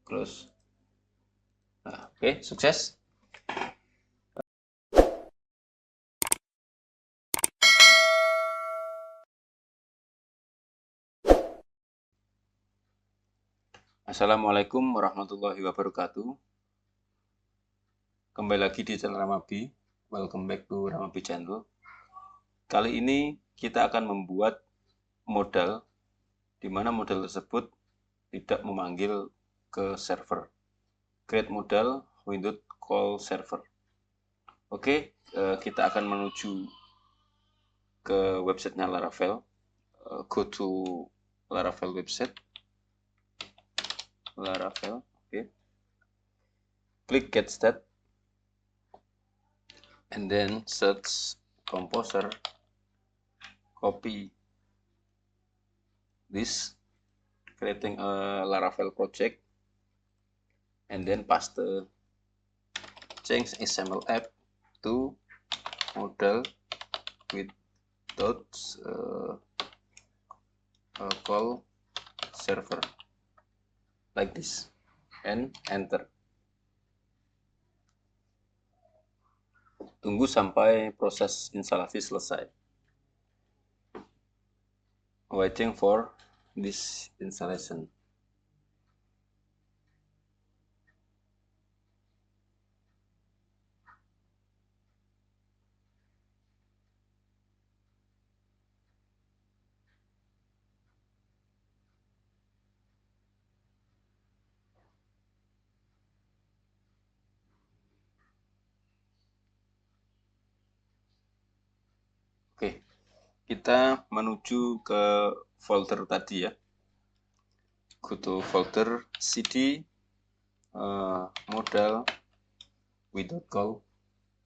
close. Nah, oke, sukses. Assalamualaikum warahmatullahi wabarakatuh. Kembali lagi di channel Ramabi. Welcome back to Ramabi channel. Kali ini kita akan membuat modal di mana modal tersebut tidak memanggil ke server. Create modal without call server. Oke, kita akan menuju ke websitenya Laravel. Go to Laravel website. Laravel, oke. Klik get start. And then search composer, copy this, creating a Laravel project, and then paste change XML app to modal without call server, like this, and enter. Tunggu sampai proses instalasi selesai. Waiting for this installation. Oke, kita menuju ke folder tadi ya. Go to folder cd modal without call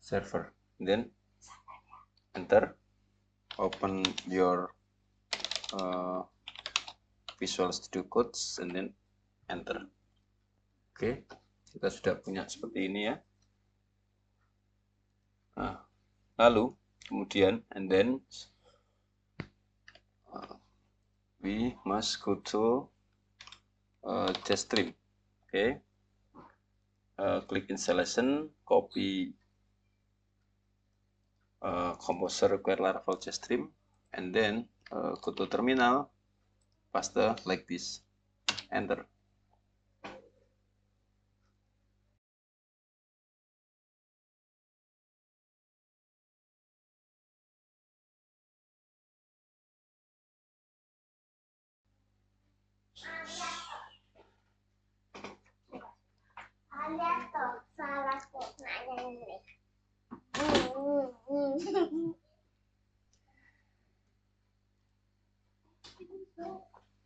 server, then enter. Open your Visual Studio Codes and then enter. Oke, kita sudah punya seperti ini ya. Nah, lalu kemudian and then we must go to JStream. Oke, klik installation, copy composer require Laravel JStream, and then go to terminal, paste like this, enter.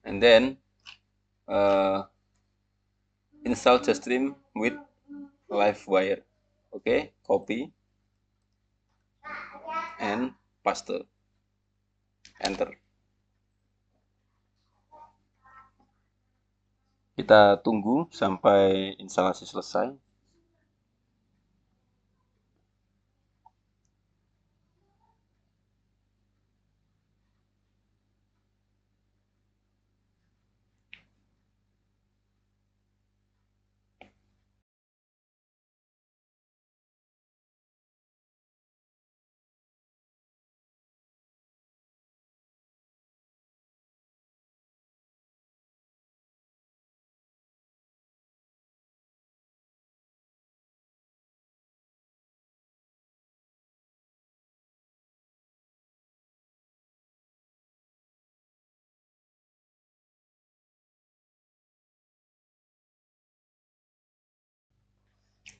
And then install JStream with Livewire. Okay, copy and paste, enter. Kita tunggu sampai instalasi selesai.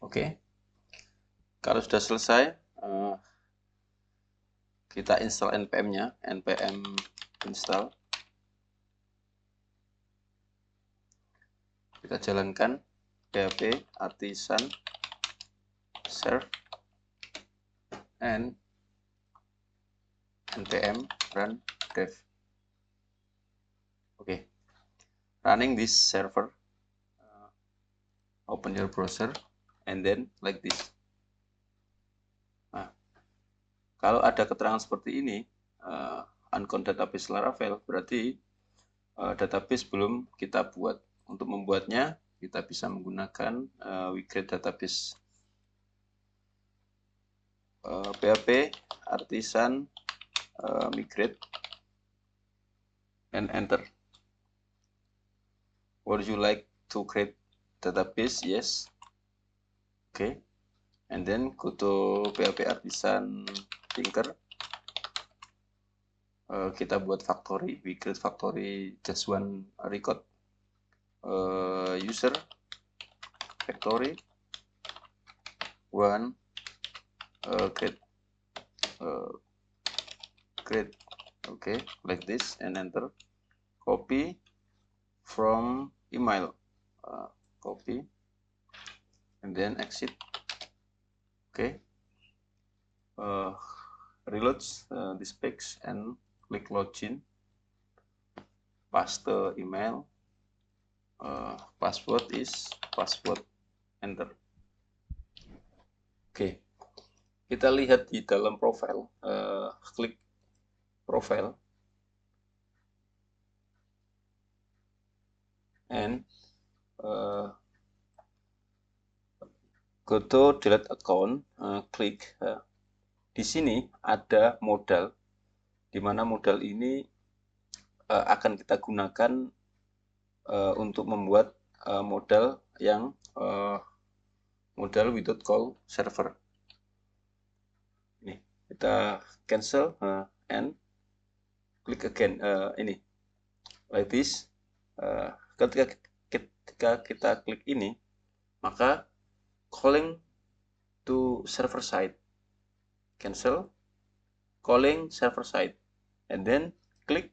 Oke, kalau sudah selesai, kita install npm-nya, npm install. Kita jalankan php artisan serve and npm run dev. Oke, running this server. Open your browser and then like this. Nah, kalau ada keterangan seperti ini, uncount database Laravel, berarti database belum kita buat. Untuk membuatnya, kita bisa menggunakan we create database PHP artisan migrate and enter. Would you like to create database? Yes. Okay. And then go to PHP artisan Tinker. Kita buat factory. We create factory just one record. User factory one create. Okay, like this, and enter. Copy from email. Copy and then exit. Okay. Reloads the specs and click login. Paste email. Password is password. Enter. Oke, kita lihat di dalam profile. Klik profile and go to delete account. Klik. Di sini ada modal, di mana modal ini akan kita gunakan untuk membuat modal yang modal without call server. Ini kita cancel and click again. Ini like this. Ketika kita klik ini, maka calling to server side, cancel, calling server side, and then click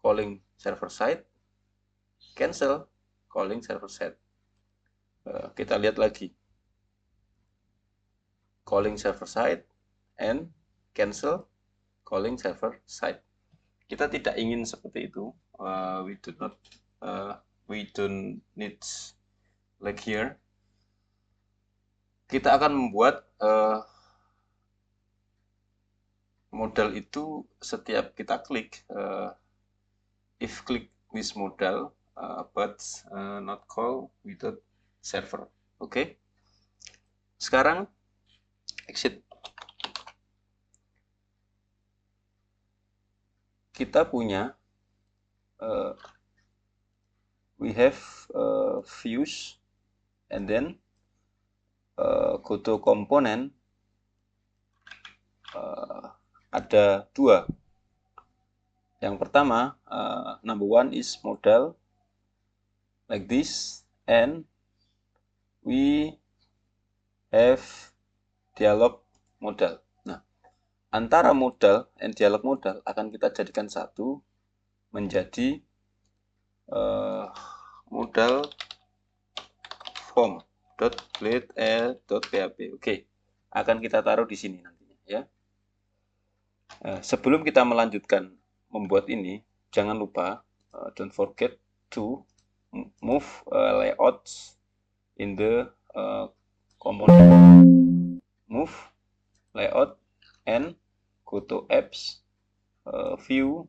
calling server side, cancel, calling server side. Kita lihat lagi, calling server side and cancel, calling server side. Kita tidak ingin seperti itu. We don't need like here. Kita akan membuat modal itu setiap kita klik. If click this modal, but not call without server. Oke. Sekarang exit. Kita punya we have views, and then go to component. Ada dua. Yang pertama, number one is modal like this, and we have dialog modal. Nah, antara modal and dialog modal akan kita jadikan satu menjadi modal form.blade.php. Oke, akan kita taruh di sini nantinya ya. Sebelum kita melanjutkan membuat ini, jangan lupa don't forget to move layouts in the component. Move layout and go to apps, view,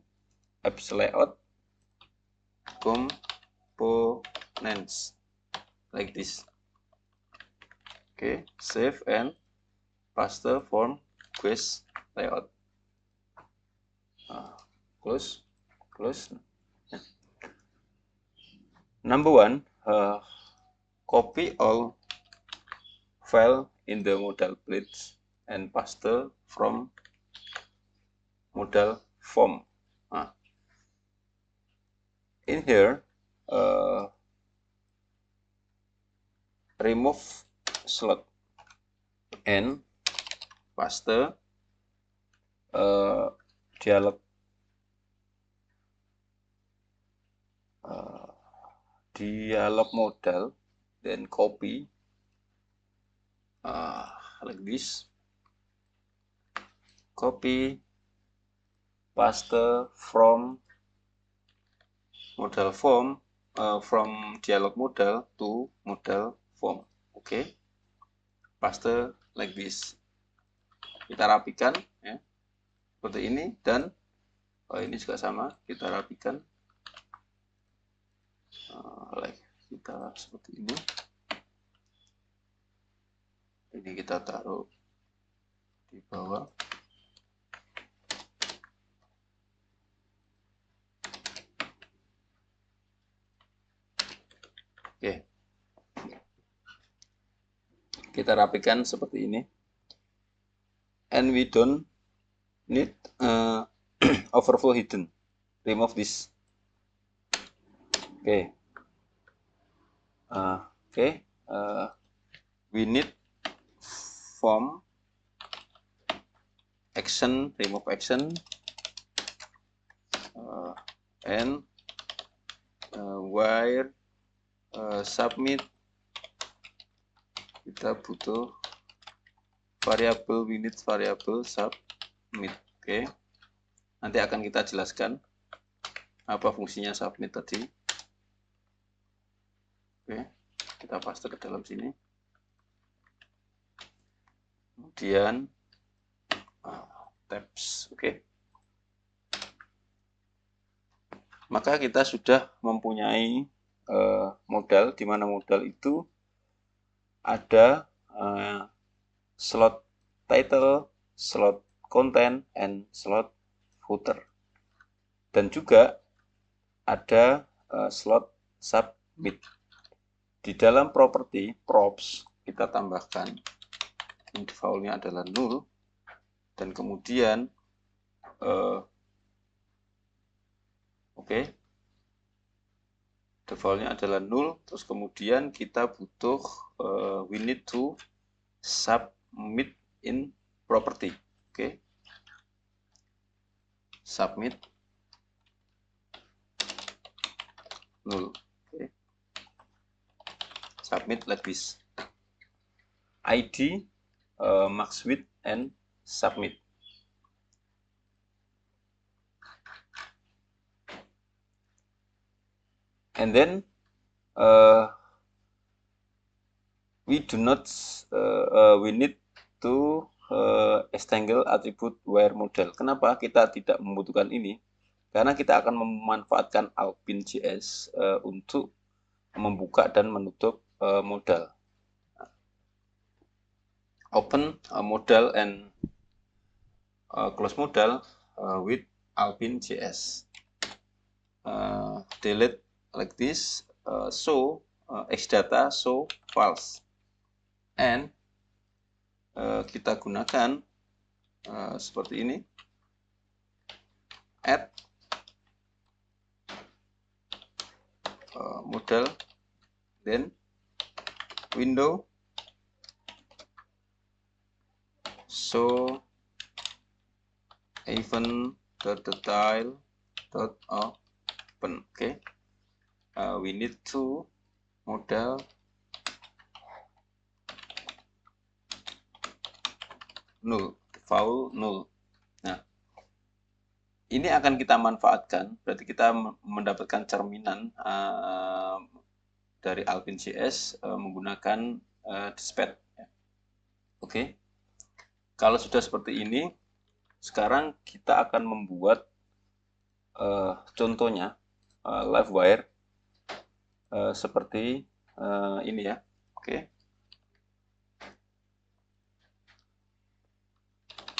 apps layout, components like this. Okay, save and paste form quest layout. Close. Number one, copy all file in the modal blades and paste from modal form. In here, remove slot and paste dialog modal, then copy like this, copy, paste from modal form, from dialog modal to modal form. Okay, paste like this. Kita rapikan ya, seperti ini, dan ini juga sama, kita rapikan like kita seperti ini. Ini kita taruh di bawah. Oke, kita rapikan seperti ini. And we don't need overflow hidden. Remove this. Oke. We need form action, remove action, and wire submit. Kita butuh variabel, we need variabel submit. Oke. Nanti akan kita jelaskan apa fungsinya submit tadi. Oke, kita paste ke dalam sini. Kemudian tabs. Oke. Maka kita sudah mempunyai modal, di mana modal itu ada slot title, slot content, and slot footer. Dan juga ada slot submit. Di dalam properti props kita tambahkan default-nya adalah null, dan kemudian default-nya adalah null, terus kemudian kita butuh we need to submit in property. Oke. Submit null. Oke. Submit like this. ID, max width, and submit. And then we need to extangle attribute where model. Kenapa kita tidak membutuhkan ini? Karena kita akan memanfaatkan Alpin.js untuk membuka dan menutup modal. Open modal and close modal with Alpin.js. Delete like this, show xdata, show false, and kita gunakan seperti ini, add modal, then window show event.detail.open. Okay. We need to modal null, default null. Nah, ini akan kita manfaatkan, berarti kita mendapatkan cerminan dari Alpin.js menggunakan dispatch. Oke. Kalau sudah seperti ini, sekarang kita akan membuat contohnya Livewire seperti ini ya. Oke.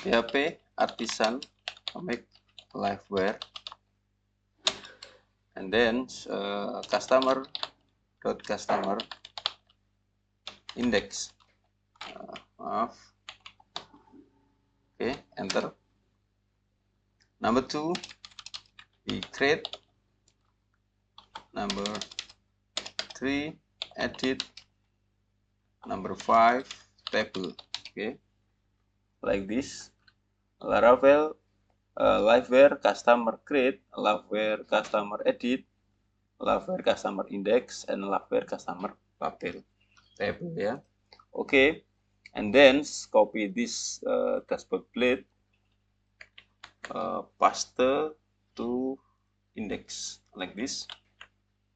PHP artisan make Livewire, and then customer index. Oke, enter. Number 2, we create. Number 3, edit. Number 5, table. Okay, like this. Laravel, Livewire customer create, Livewire customer edit, Livewire customer index, and Livewire customer label table ya. Okay, and then copy this dashboard blade, paste to index like this.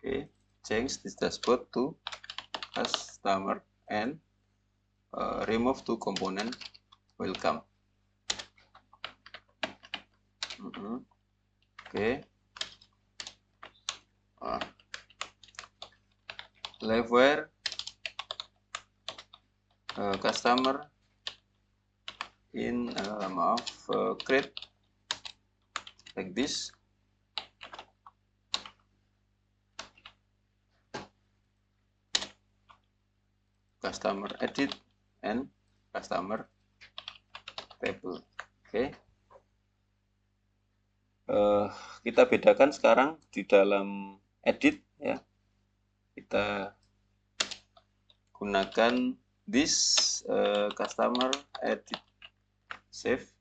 Okay, change this dashboard to customer and remove to component welcome. Okay. liveware customer in create like this. Customer edit and customer table. Oke. Kita bedakan sekarang di dalam edit ya. Kita gunakan this customer edit save.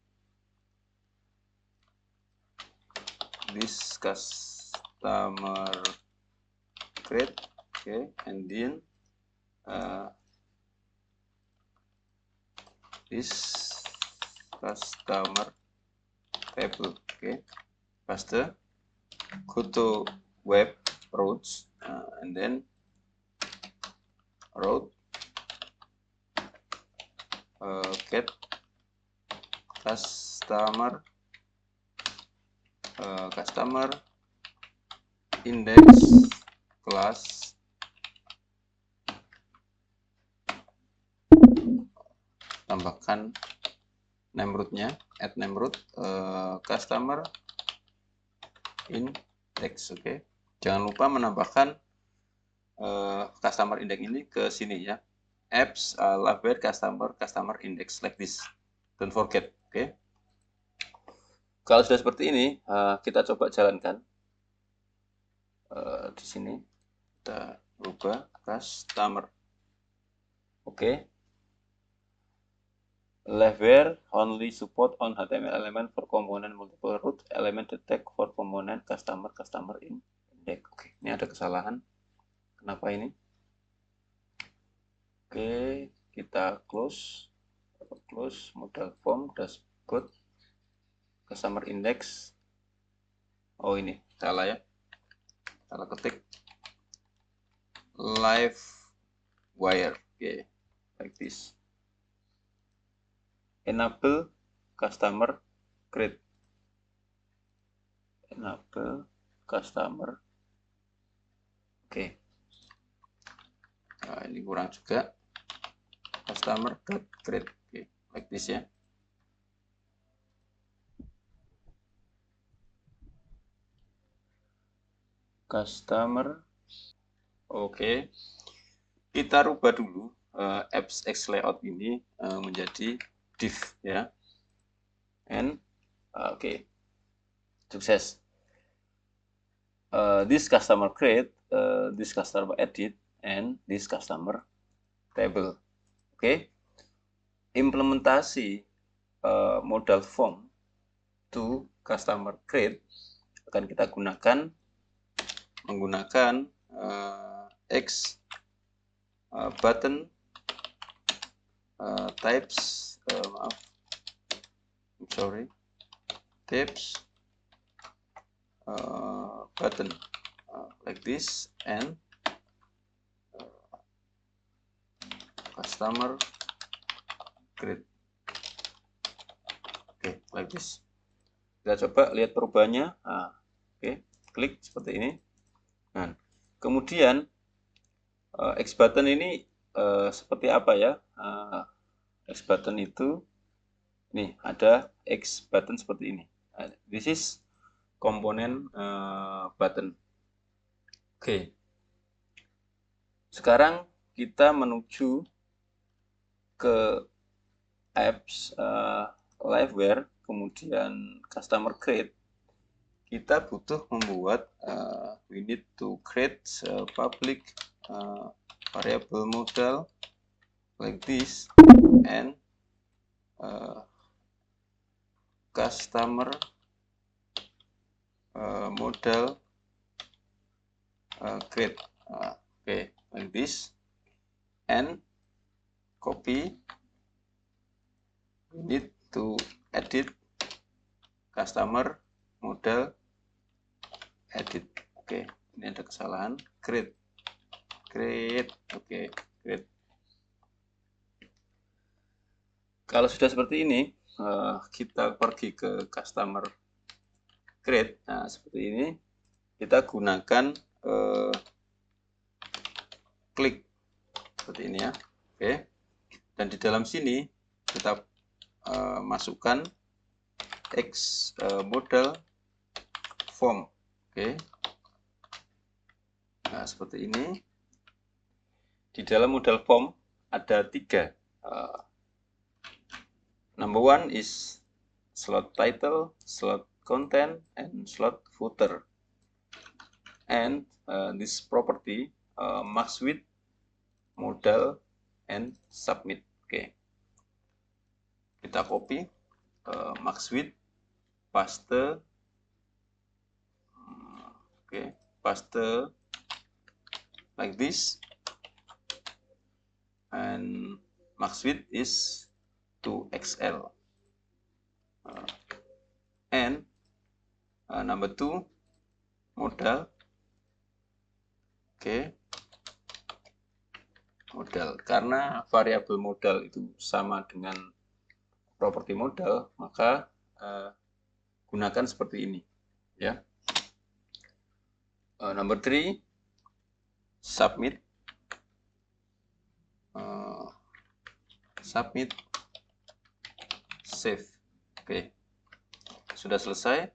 This customer create, okay, and then this customer table, okay, paste, go to web routes, and then route get customer index class tambahkan name root-nya, add name root customer index. Oke. Jangan lupa menambahkan customer index ini ke sini ya. Apps liveware customer index like this. Don't forget. Oke. Kalau sudah seperti ini, kita coba jalankan. Di sini kita ubah customer. Oke. Liveware only support on HTML element for component multiple root element detect for component customer index. Oke, ini ada kesalahan. Kenapa ini? Oke, kita close model form dashboard customer index. Oh, ini salah ya, salah ketik. Livewire, oke, like this. Enable customer create. Enable customer. Oke. Nah, ini kurang juga. Customer create. Oke, like this ya. Customer. Oke. Kita rubah dulu apps X layout ini menjadi div ya. And oke. Sukses. This customer create, this customer edit, and this customer table. Oke. Implementasi modal form to customer create akan kita gunakan menggunakan X button types types button like this and customer create. Oke, like this. Kita coba lihat perubahannya. Oke, klik seperti ini. Nah, kemudian X button ini seperti apa ya? X button itu nih ada X button seperti ini. This is komponen button. Oke. Sekarang kita menuju ke apps liveware, kemudian customer create. Kita butuh membuat we need to create public variable model like this and customer model create. Okay, like this, and copy. We need to edit customer model edit. Oke, ini ada kesalahan. Create. Oke, create. Kalau sudah seperti ini, kita pergi ke customer create. Nah, seperti ini. Kita gunakan klik seperti ini ya. Oke. Dan di dalam sini kita masukkan model form. Oke. Nah, seperti ini. Di dalam model form ada 3. Number 1 is slot title, slot content, and slot footer. And this property must with modal and submit. Oke. Kita copy max width, paste. Oke, paste like this. And max width is 2XL. And number 2 modal. Oke. Modal, karena variabel modal itu sama dengan properti modal, maka gunakan seperti ini ya. Number 3 submit. Submit, save. Oke, sudah selesai.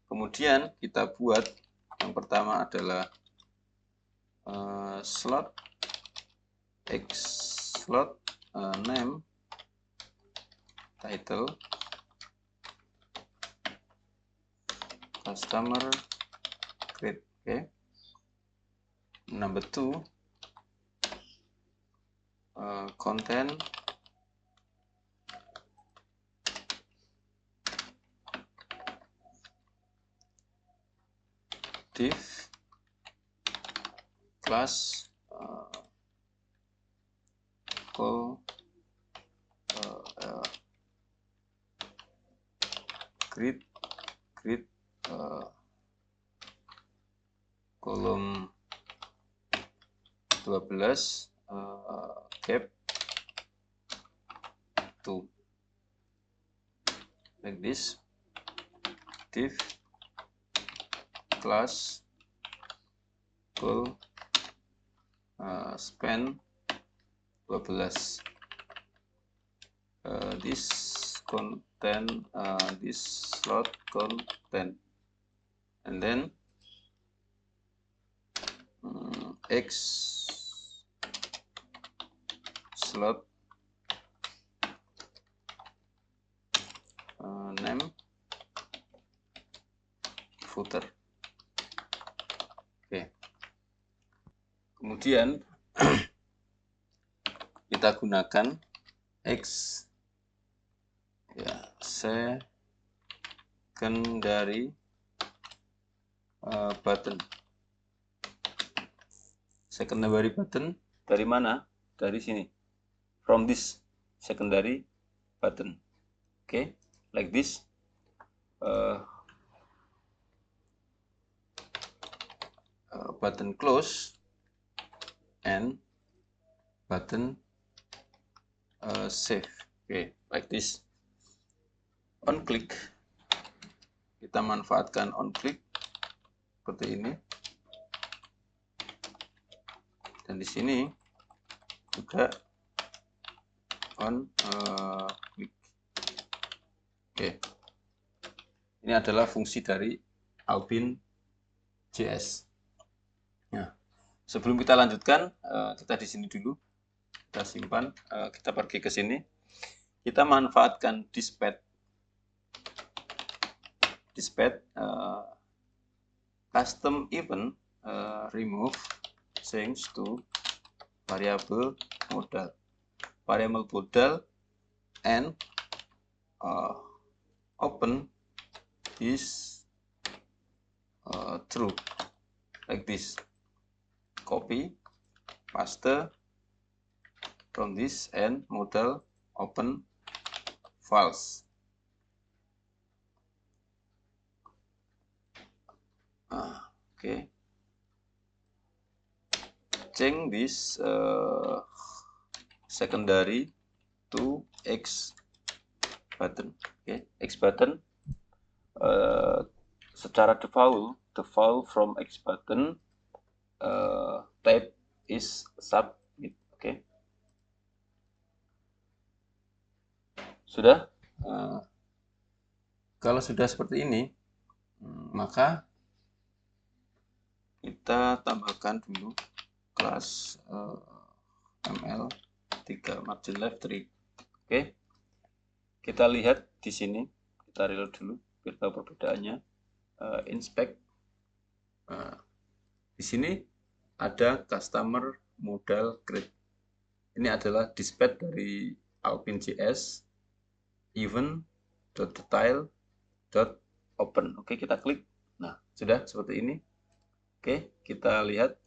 Kemudian kita buat yang pertama adalah slot slot name title customer create. Oke. Number 2 content div class call create kolom 12 gap 2 like this. Div class call span 12. This content this slot content, and then X slot name footer. Oke. Kemudian kita gunakan X ya, secondary button. Secondary button dari mana? Dari sini. From this secondary button. Okay, like this. Button close and button save. Okay, like this. On click, kita manfaatkan on click seperti ini. Dan di sini juga on click. Oke. Ini adalah fungsi dari Albin.js. Nah, sebelum kita lanjutkan, kita di sini dulu. Kita simpan, kita pergi ke sini. Kita manfaatkan dispatch custom event remove change to variable modal. Variable modal and open is true like this. Copy, paste from this and modal open false. Okay. Change this secondary to X button. Okay, X button. Secara default from X button type is submit. Oke. Sudah? Kalau sudah seperti ini, maka kita tambahkan dulu kelas ml3 margin left 3. Oke. Kita lihat di sini, kita reload dulu biar tahu perbedaannya. Inspect. Di sini ada customer modal create. Ini adalah dispatch dari Alpine.js event.detail.open. Oke, kita klik. Nah, sudah seperti ini. Oke, kita lihat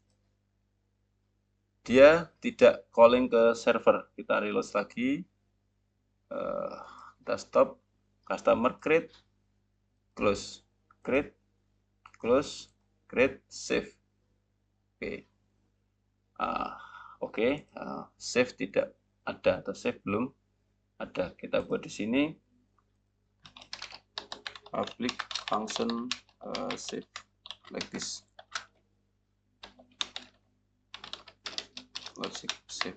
dia tidak calling ke server. Kita reload lagi. Kita stop. Customer create, close, create, close, create, save. Oke. Save tidak ada atau save belum ada. Kita buat di sini public function save like this. Logic save.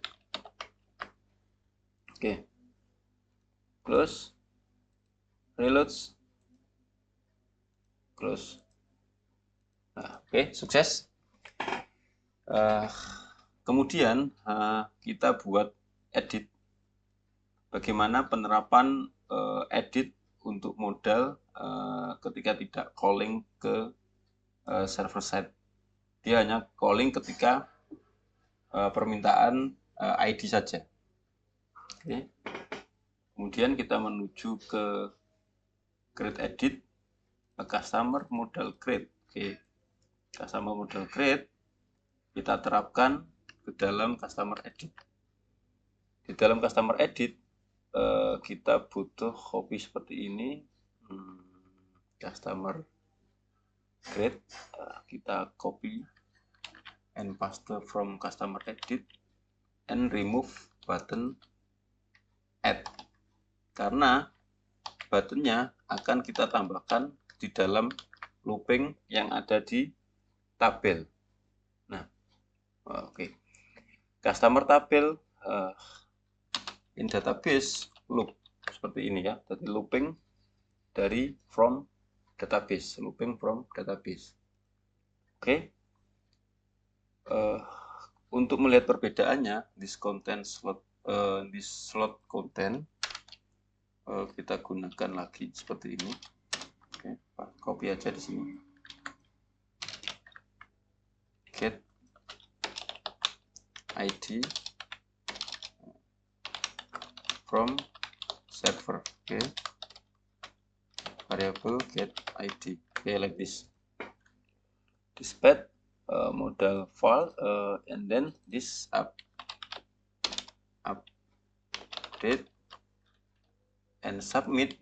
Oke. Close. Reload. Close. Oke, sukses. Kemudian kita buat edit. Bagaimana penerapan edit untuk modal ketika tidak calling ke server side. Dia hanya calling ketika permintaan ID saja. Oke. Kemudian kita menuju ke create edit, customer modal create. Oke. Customer modal create kita terapkan ke dalam customer edit. Di dalam customer edit kita butuh copy seperti ini. Customer create, kita copy and paste from customer edit and remove button add, karena buttonnya akan kita tambahkan di dalam looping yang ada di tabel. Nah, oke. Customer tabel in database loop seperti ini ya. Jadi looping dari from database, looping from database. Oke. Untuk melihat perbedaannya, this slot content kita gunakan lagi seperti ini. Oke, copy aja di sini. Get ID from server. Oke. Variable get ID. Oke, like this. Dispatch modal file and then this update and submit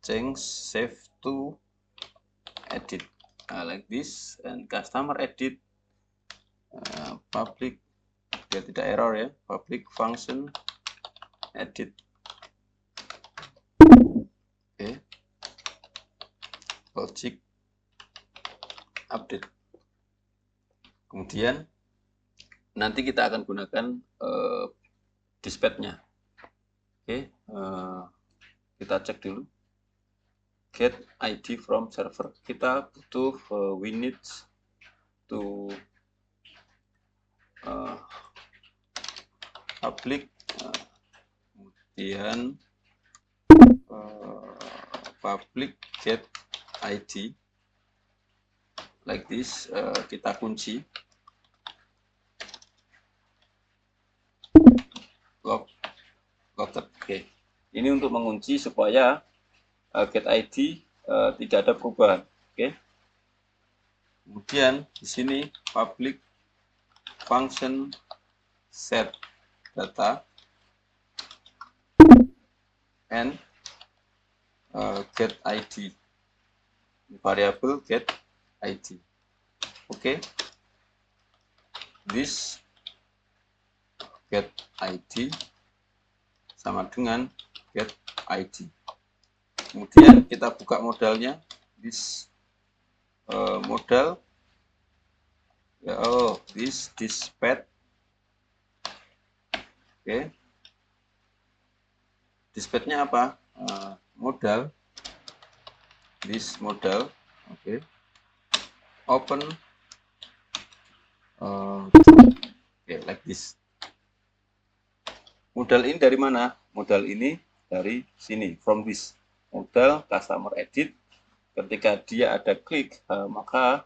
change save to edit like this, and customer edit public biar tidak error ya, public function edit. Oke. Logic update. Kemudian nanti kita akan gunakan dispatch-nya. Oke, kita cek dulu. Get ID from server. Kita butuh we need to public, kemudian public get ID like this. Kita kunci locked. Oke. Ini untuk mengunci supaya get ID tidak ada perubahan. Oke. Kemudian di sini public function set data and get ID, variable get ID. Oke. This get ID sama dengan get ID. Kemudian kita buka modalnya, this modal, this dispatch Oke. Dispatch-nya apa? Modal. This modal. Oke. Open. Oke, like this. Modal ini dari mana? Modal ini dari sini, from this. Modal customer edit. Ketika dia ada klik, maka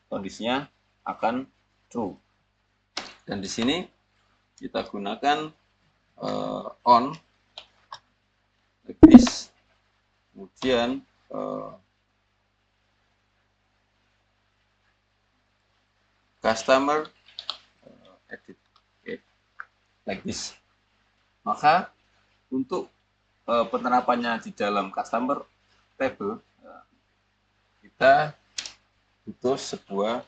kondisinya akan true. Dan di sini kita gunakan on like this. Kemudian customer edit, okay, like this. Maka untuk penerapannya di dalam customer table, kita butuh sebuah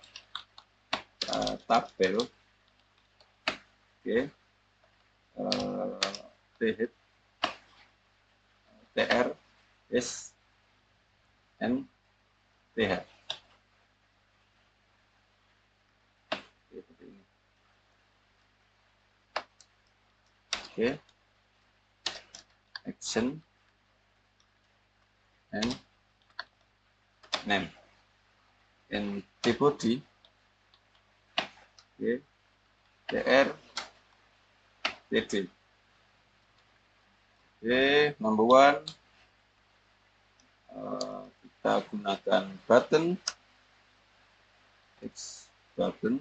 tabel, okay, tr s n th. Seperti ini. Oke, action and name and the body. Oke, tr td. Oke, number one, kita gunakan button, X button.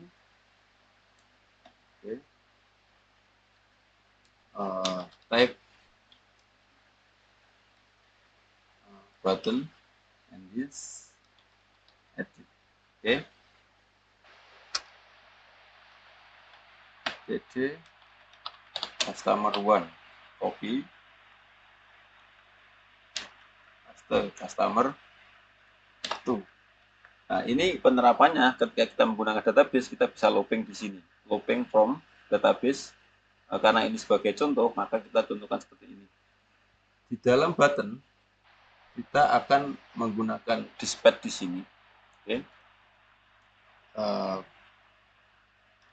Oke. Type button and this edit. Oke. Jadi customer one, copy, paste customer two. Nah, ini penerapannya ketika kita menggunakan database, kita bisa looping di sini, looping from database. Karena ini sebagai contoh, maka kita contohkan seperti ini. Di dalam button, kita akan menggunakan dispatch di sini. Okay.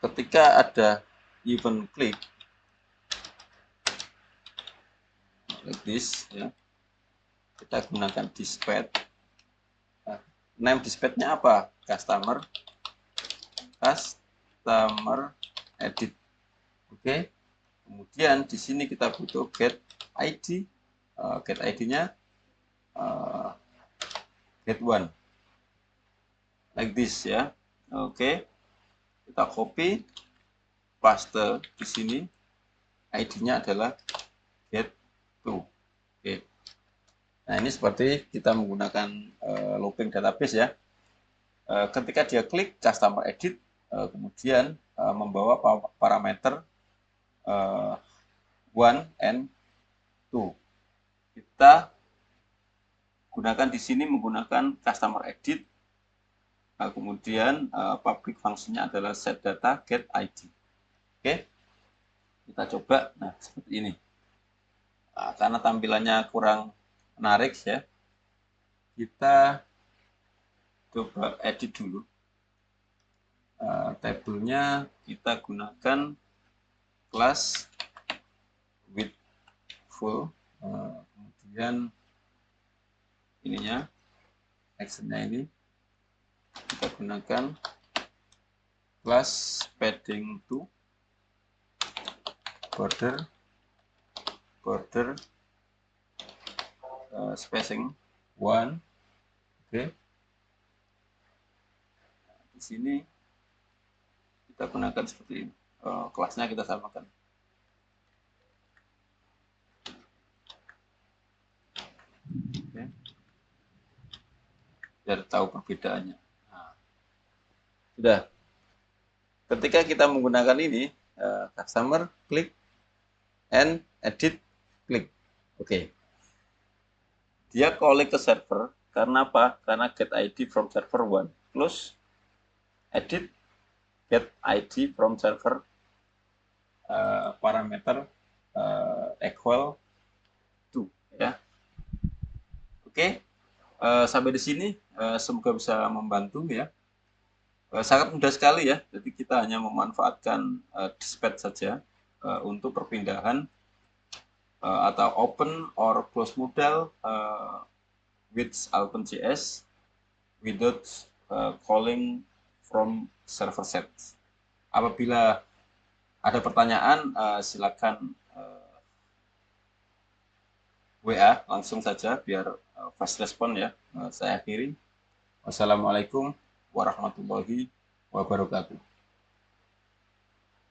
Ketika ada event click, like this, ya, kita gunakan dispatch. Name dispatch-nya apa? Customer edit. Oke. Kemudian di sini kita butuh get ID. Get ID-nya get one. Like this, ya. Oke. Kita copy, paste di sini. ID-nya adalah get two. Oke. Nah, ini seperti kita menggunakan looping database, ya. Ketika dia klik customer edit, kemudian membawa parameter 1 and 2. Kita gunakan di sini menggunakan customer edit, kemudian public function-nya adalah set data get ID. Oke, kita coba. Nah, seperti ini. Karena tampilannya kurang menarik, ya, kita coba edit dulu. Tabelnya kita gunakan class with full, kemudian ininya, actionnya ini kita gunakan class padding 2, border spacing 1. Oke. Di sini kita gunakan seperti ini. Kelasnya kita samakan. Oke. Biar tahu perbedaannya. Nah, sudah. Ketika kita menggunakan ini, customer klik and edit klik. Oke. Dia calling ke server karena apa? Karena get ID from server 1 plus edit get ID from server parameter equal to, ya. Oke. Sampai di sini semoga bisa membantu, ya. Sangat mudah sekali, ya. Jadi kita hanya memanfaatkan dispatch saja. untuk perpindahan atau open or close model with OpenJS without calling from server set. Apabila ada pertanyaan, silakan WA langsung saja biar fast respon ya. Saya akhiri. Wassalamualaikum warahmatullahi wabarakatuh.